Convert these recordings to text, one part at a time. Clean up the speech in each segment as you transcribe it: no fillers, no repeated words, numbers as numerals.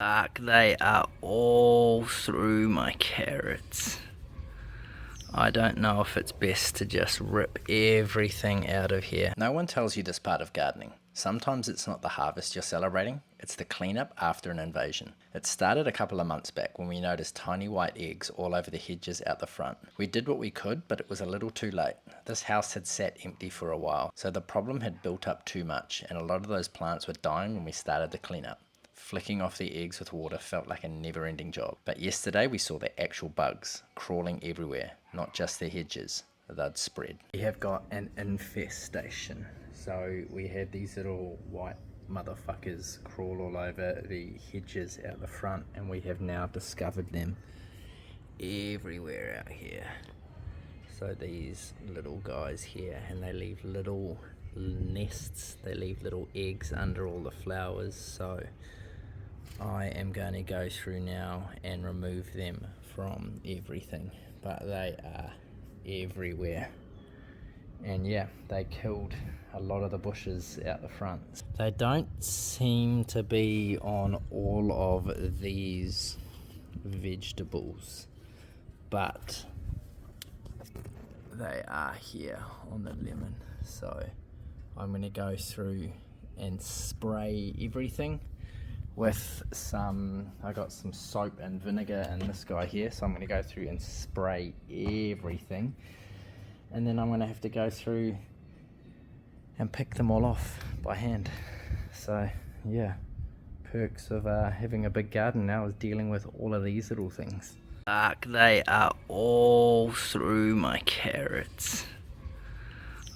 Fuck, they are all through my carrots. I don't know if it's best to just rip everything out of here. No one tells you this part of gardening. Sometimes it's not the harvest you're celebrating, it's the cleanup after an invasion. It started a couple of months back when we noticed tiny white eggs all over the hedges out the front. We did what we could, but it was a little too late. This house had sat empty for a while, so the problem had built up too much, and a lot of those plants were dying when we started the cleanup. Flicking off the eggs with water felt like a never-ending job. But yesterday we saw the actual bugs crawling everywhere, not just the hedges. They'd spread. We have got an infestation. So we had these little white motherfuckers crawl all over the hedges out the front, and we have now discovered them everywhere out here. So these little guys here, and they leave little nests, they leave little eggs under all the flowers. So I am going to go through now and remove them from everything, but they are everywhere. And yeah, they killed a lot of the bushes out the front. They don't seem to be on all of these vegetables, but they are here on the lemon. So I'm going to go through and spray everything with I got some soap and vinegar and this guy here, so I'm going to go through and spray everything, and then I'm going to have to go through and pick them all off by hand. So yeah, perks of having a big garden now is dealing with all of these little things. Fuck, they are all through my carrots.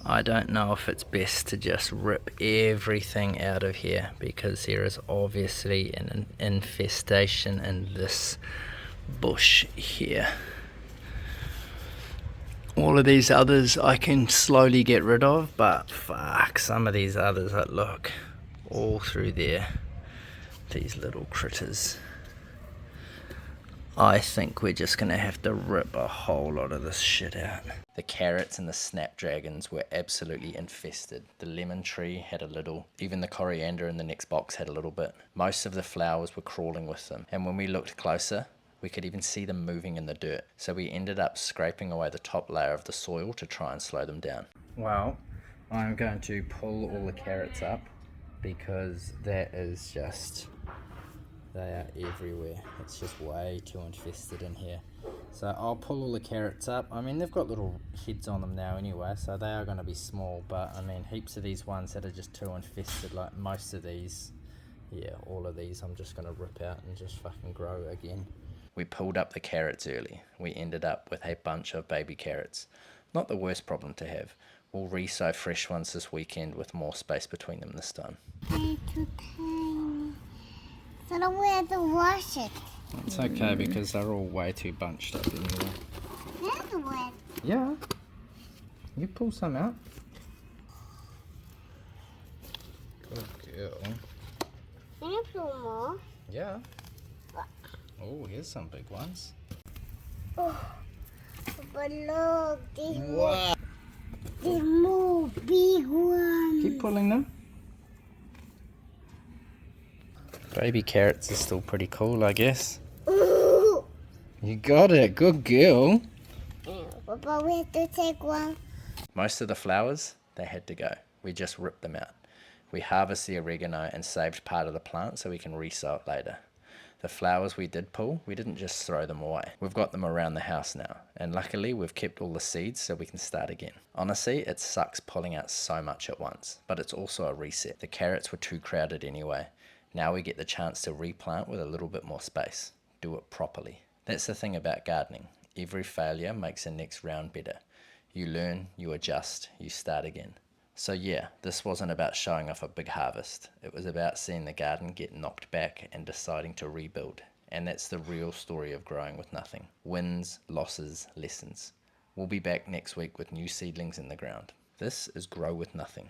I don't know if it's best to just rip everything out of here, because there is obviously an infestation in this bush here. All of these others I can slowly get rid of, but fuck, some of these others that look all through there, these little critters. I think we're just gonna have to rip a whole lot of this shit out. The carrots and the snapdragons were absolutely infested. The lemon tree had a little, even the coriander in the next box had a little bit. Most of the flowers were crawling with them, and when we looked closer, we could even see them moving in the dirt. So we ended up scraping away the top layer of the soil to try and slow them down. Well, I'm going to pull all the carrots up, because that is just, they are everywhere. It's just way too infested in here. So I'll pull all the carrots up. I mean, they've got little heads on them now anyway, so they are going to be small, but I mean, heaps of these ones that are just too infested, like most of these, yeah, all of these I'm just going to rip out and just fucking grow again. We pulled up the carrots early. We ended up with a bunch of baby carrots. Not the worst problem to have. We'll re-sow fresh ones this weekend with more space between them this time. They're too tiny. So I don't have to wash it. It's okay, because they're all way too bunched up anyway. That's wet. Yeah. You pull some out. Good girl. Can you pull more? Yeah. Oh, here's some big ones. Oh, but look, Wow. these more big ones. Keep pulling them. Baby carrots are still pretty cool, I guess. Ooh. You got it. Good girl. But we have to take one. Most of the flowers, they had to go. We just ripped them out. We harvested the oregano and saved part of the plant so we can resow it later. The flowers we did pull, we didn't just throw them away. We've got them around the house now, and luckily we've kept all the seeds so we can start again. Honestly, it sucks pulling out so much at once, but it's also a reset. The carrots were too crowded anyway. Now we get the chance to replant with a little bit more space. Do it properly. That's the thing about gardening. Every failure makes the next round better. You learn, you adjust, you start again. So yeah, this wasn't about showing off a big harvest. It was about seeing the garden get knocked back and deciding to rebuild. And that's the real story of growing with nothing. Wins, losses, lessons. We'll be back next week with new seedlings in the ground. This is Grow With Nothing.